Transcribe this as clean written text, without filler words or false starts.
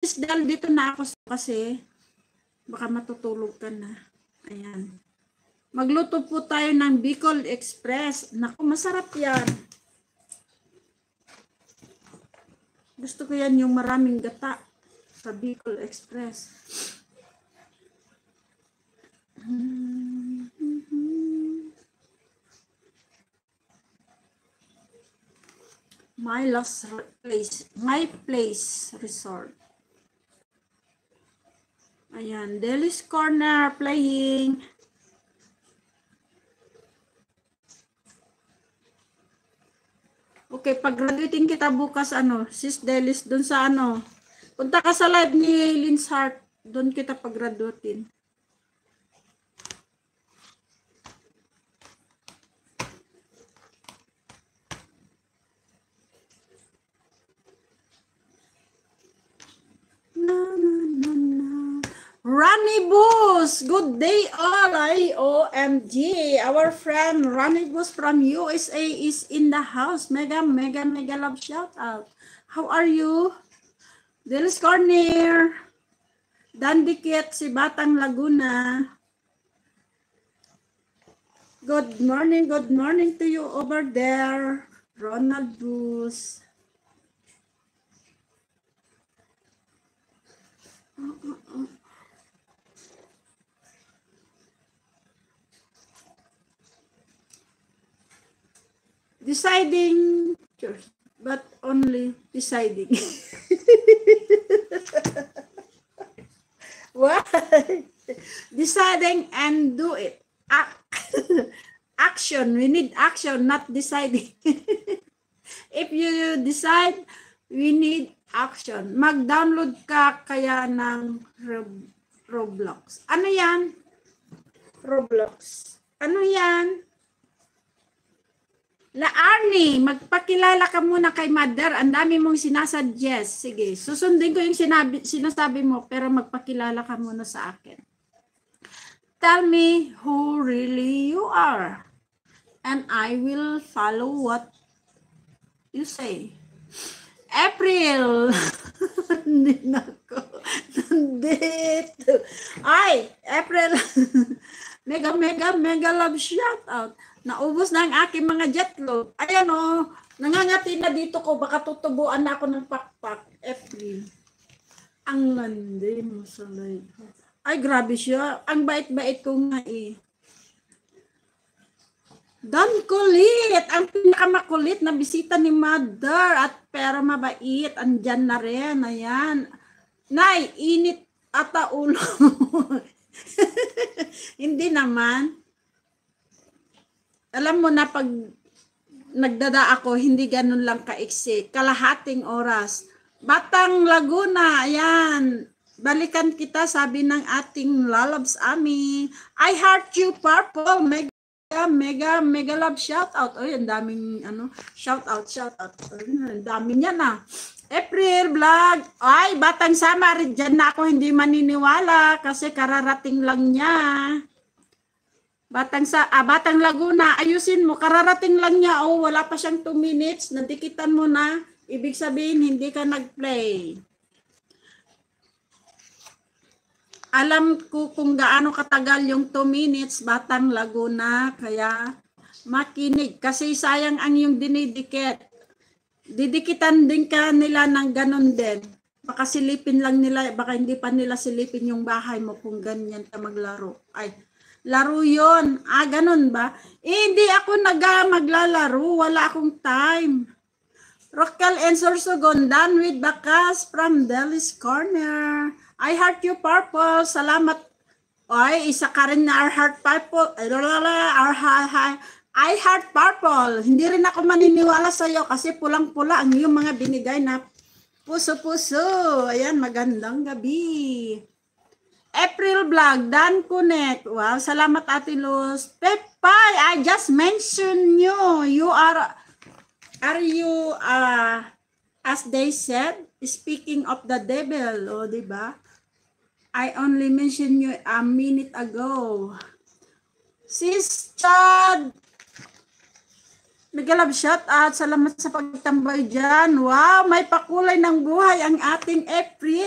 Sis Del, dito na ako kasi baka matutulog ka na. Ayan. Magluto po tayo ng Bicol Express. Naku, masarap yan. Gusto ko yan yung maraming gata sa Bicol Express. My last place. My place resort. Ayan. Deli's Corner playing. Okay, pag-graduating kita bukas, Sis Delis, dun sa punta ka sa live ni Lynn's Heart, dun kita pag-graduating. Ronnie Bus, good day all. OMG, our friend Ronnie Bus from USA is in the house. Mega love shout out. How are you? Delis Corner, Dandikit, si Batang Laguna. Good morning to you over there, Ronald Bus. Deciding, but only deciding. What? Deciding and do it. Action. We need action, not deciding. If you decide, we need action. Mag-download ka kaya ng Roblox. Ano yan? Roblox. Ano yan? La Arnie, magpakilala ka muna kay Mother. Ang dami mong sinasuggest. Sige, susundin ko yung sinasabi mo, pero magpakilala ka muna sa akin. Tell me who really you are. And I will follow what you say. April. Hindi na ako. Nandito. Ay, April. mega love shout out. Naubos na ang aking mga jetload. Ayan o, nangangati na dito ko. Baka tutubuan na ako ng pakpak. April. Ang landi mo sa live. Ay, grabe siya. Ang bait-bait ko nga eh. Don Kulit. Ang pinakamakulit na bisita ni Mother. At pero mabait. Andyan na rin. Ayan. Nay, init ata ulo. Hindi naman. Alam mo na pag nagdada ako, hindi ganun lang kaiksi. Kalahating oras. Batang Laguna, ayan. Balikan kita, sabi ng ating lalabs Ami. I heart you, Purple. Mega love shout out. Oy, ang daming shout out. Ang dami niya na. April vlog. Ay, Batang Sama, dyan na ako hindi maniniwala kasi kararating lang niya. Batang Laguna, ayusin mo, kararating lang niya, wala pa siyang 2 minutes, nadikitan mo na, ibig sabihin, hindi ka nag-play. Alam ko kung gaano katagal yung 2 minutes, Batang Laguna, kaya makinig, kasi sayang ang yung dinidikit. Didikitan din ka nila ng ganun din. Baka silipin lang nila, baka hindi pa nila silipin yung bahay mo kung ganyan ka maglaro. Ay, laro yun. Ganun ba? Hindi ako maglalaro. Wala akong time. Rockal and Sorsogon, done with Bakas from Deli's Corner. I heart you, Purple. Salamat. Ay, isa ka rin na our heart purple. I heart Purple. Hindi rin ako maniniwala sa'yo kasi pulang-pula ang iyong mga binigay na puso-puso. Ayan, magandang gabi. April vlog, Dan Connect. Wow, salamat Ate Luz. Pepay, I just mentioned you. Are you, as they said, speaking of the devil, diba? I only mentioned you a minute ago. Sis Chad, Mega love shout out. Salamat sa pagtambay dyan. Wow, may pakulay ng buhay ang ating April.